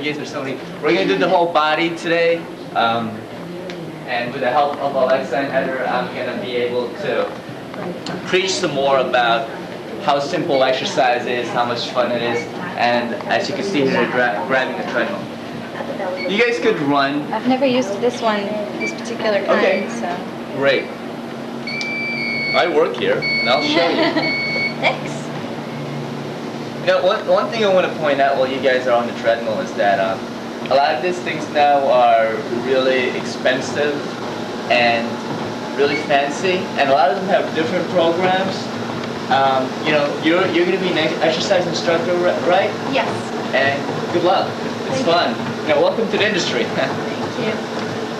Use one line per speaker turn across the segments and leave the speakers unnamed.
you guys are so neat. We're going to do the whole body today. And with the help of Alexa and Heather, I'm going to be able to preach some more about how simple exercise is, how much fun it is, and as you can see here, grabbing a treadmill. You guys could run.
I've never used this one, this particular kind,
okay.
So.
Great. I work here, and I'll show you.
Thanks.
You know, one thing I want to point out while you guys are on the treadmill is that a lot of these things now are really expensive and really fancy, and a lot of them have different programs. You know, you're going to be an exercise instructor, right?
Yes.
And good luck. It's fun. You know, welcome to the industry.
Thank you.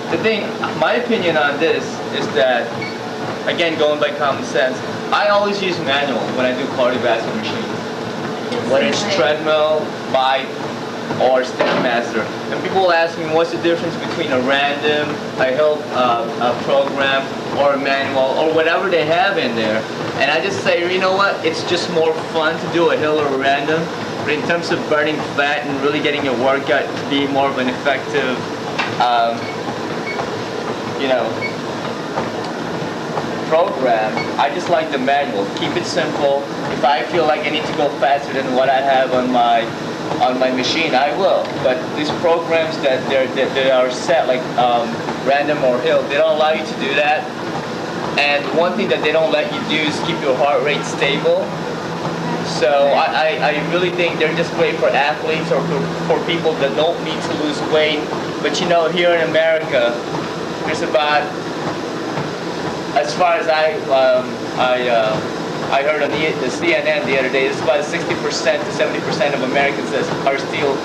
The thing, my opinion on this is that, again, going by common sense, I always use manual when I do cardiovascular machines. Whether it's treadmill, bike, or Stairmaster. And people ask me what's the difference between a random, a hill program, or a manual, or whatever they have in there. And I just say, you know what, it's just more fun to do a hill or a random. But in terms of burning fat and really getting your workout to be more of an effective, you know, program, I just like the manual. Keep it simple. If I feel like I need to go faster than what I have on my machine, I will. But these programs that are set, like random or hill, they don't allow you to do that. And one thing that they don't let you do is keep your heart rate stable. So I really think they're just great for athletes or for people that don't need to lose weight. But you know, here in America, there's about, as far as I heard on the CNN the other day, it's about 60% to 70% of Americans that are still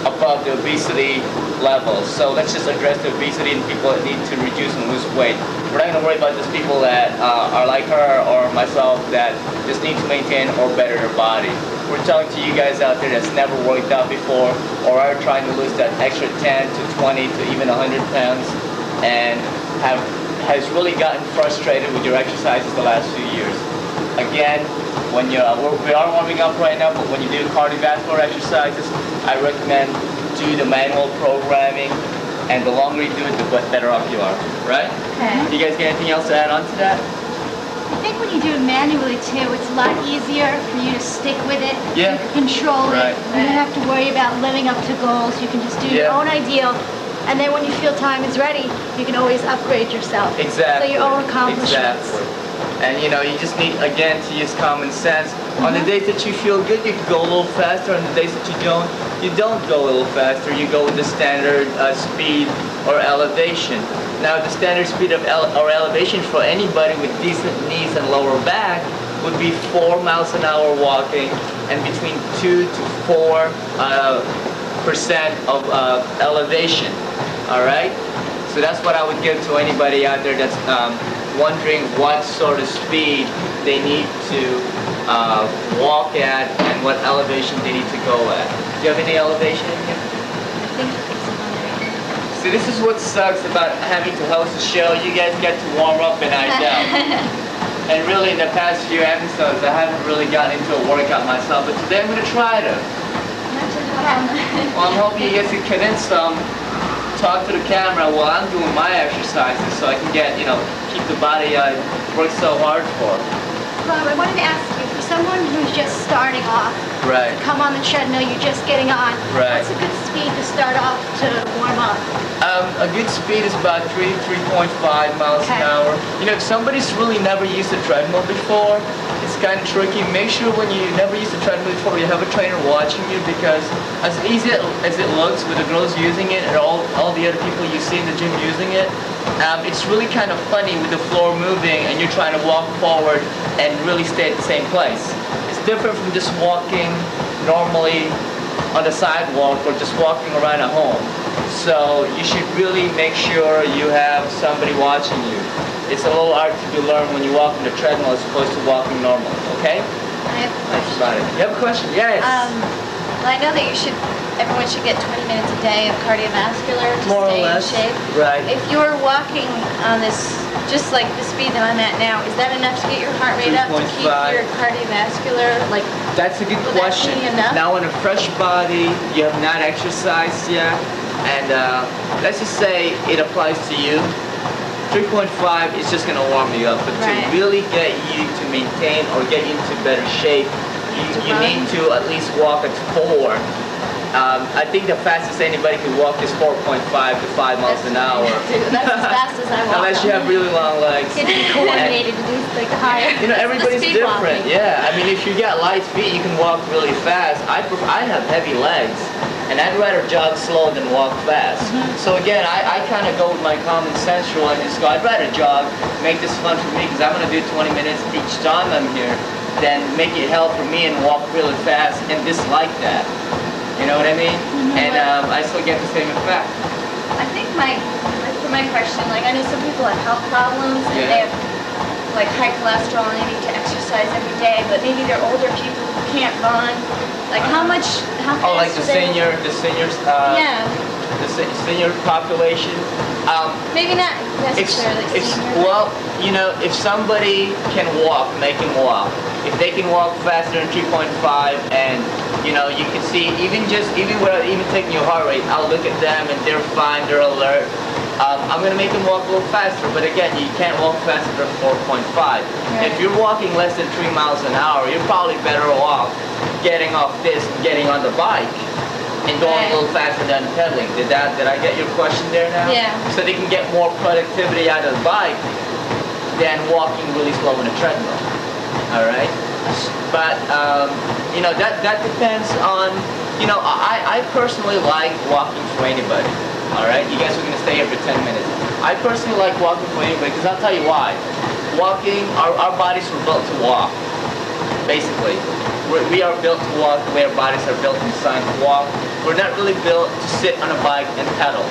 above the obesity level. So let's just address the obesity and people that need to reduce and lose weight. We're not going to worry about those people that are like her or myself that just need to maintain or better their body. We're telling to you guys out there that's never worked out before or are trying to lose that extra 10 to 20 to even 100 pounds and has really gotten frustrated with your exercises the last few years. Again, when we are warming up right now, but when you do cardiovascular exercises, I recommend do the manual programming, and the longer you do it, the better off you are, right?
Okay.
You guys got anything else to add on to that?
I think when you do it manually too, it's a lot easier for you to stick with it.
Yeah.
You can control
Right.
it. You don't have to worry about living up to goals. You can just do your own ideal. And then when you feel time is ready, you can always upgrade yourself.
Exactly.
So your own accomplishments.
Exactly. And you know, you just need, again, to use common sense. On the days that you feel good, you can go a little faster. On the days that you don't go a little faster. You go with the standard speed or elevation. Now, the standard speed of or elevation for anybody with decent knees and lower back would be 4 miles an hour walking and between 2 to 4% of elevation. All right? So that's what I would give to anybody out there that's wondering what sort of speed they need to walk at and what elevation they need to go at. Do you have any elevation in here?
I think it's 100.
See, this is what sucks about having to host a show. You guys get to warm up and I don't. And really, in the past few episodes, I haven't really gotten into a workout myself, but today I'm going to try to. Well, I'm hoping you guys can convince some. Talk to the camera while I'm doing my exercises so I can get, you know, keep the body I worked so hard for.
Rob, I wanted to ask you, for someone who's just starting off,
Right.
to come on the treadmill, you're just getting on,
Right.
what's a good speed to start off to warm up?
A good speed is about 3.5 miles an hour. You know, if somebody's really never used a treadmill before, it's kind of tricky. Make sure when you never used a treadmill before, you have a trainer watching you, because as easy as it looks with the girls using it and all the other people you see in the gym using it, it's really kind of funny with the floor moving and you're trying to walk forward and really stay at the same place. It's different from just walking normally on the sidewalk or just walking around at home. So you should really make sure you have somebody watching you. It's a little art to be learned when you walk on the treadmill as opposed to walking normally, okay?
I have a
That's
question.
about it. You have a question? Yes.
Well, I know that everyone should get 20 minutes a day of cardiovascular to
More or
stay
less.
in shape.
Right.
If you were walking on this just like the speed that I'm at now, is that enough to get your heart rate up to keep
3.5.
your cardiovascular, like,
That's a good
will that
question.
be enough?
Now, on a fresh body, you have not exercised yet, and let's just say it applies to you. 3.5 is just gonna warm you up, but
Right.
to really get you to maintain or get you into better shape, you
run.
need to at least walk at 4. I think the fastest anybody could walk is 4.5 to 5 miles an hour.
That's as fast as I walk.
Unless you have really long legs.
You have to be coordinated to do like the higher.
You know, everybody's
speed
different.
walking.
Yeah, I mean, if you got light feet, you can walk really fast. I have heavy legs, and I'd rather jog slow than walk fast. So again, I kind of go with my common sense rule and just go, I'd rather jog, make this fun for me, because I'm going to do 20 minutes each time I'm here, than make it hell for me and walk really fast and dislike that. You know what I mean? And I still get the same effect.
I think for my question, like I know some people have health problems and
Yeah.
they have like high cholesterol and they need to exercise every day, but maybe they're older people who can't run. Like how fast
Oh, like the
do they?
seniors,
Yeah,
the senior population.
maybe not necessarily senior.
Well, you know, if somebody can walk, make them walk. If they can walk faster than 3.5, and you know, you can see even without even taking your heart rate, I'll look at them and they're fine, they're alert. I'm gonna make them walk a little faster, but again, you can't walk faster than 4.5.
Right.
If you're walking less than 3 miles an hour, you're probably better off getting off this and getting on the bike and going
Right.
a little faster than pedaling. Did I get your question there now?
Yeah.
So they can get more productivity out of the bike than walking really slow on a treadmill. All right. But you know, that depends on, you know, I personally like walking for anybody. All right. You guys are gonna stay here for 10 minutes. I personally like walking for anybody because I'll tell you why. Walking, our bodies were built to walk. Basically, we are built to walk the way our bodies are built and designed to walk. We're not really built to sit on a bike and pedal.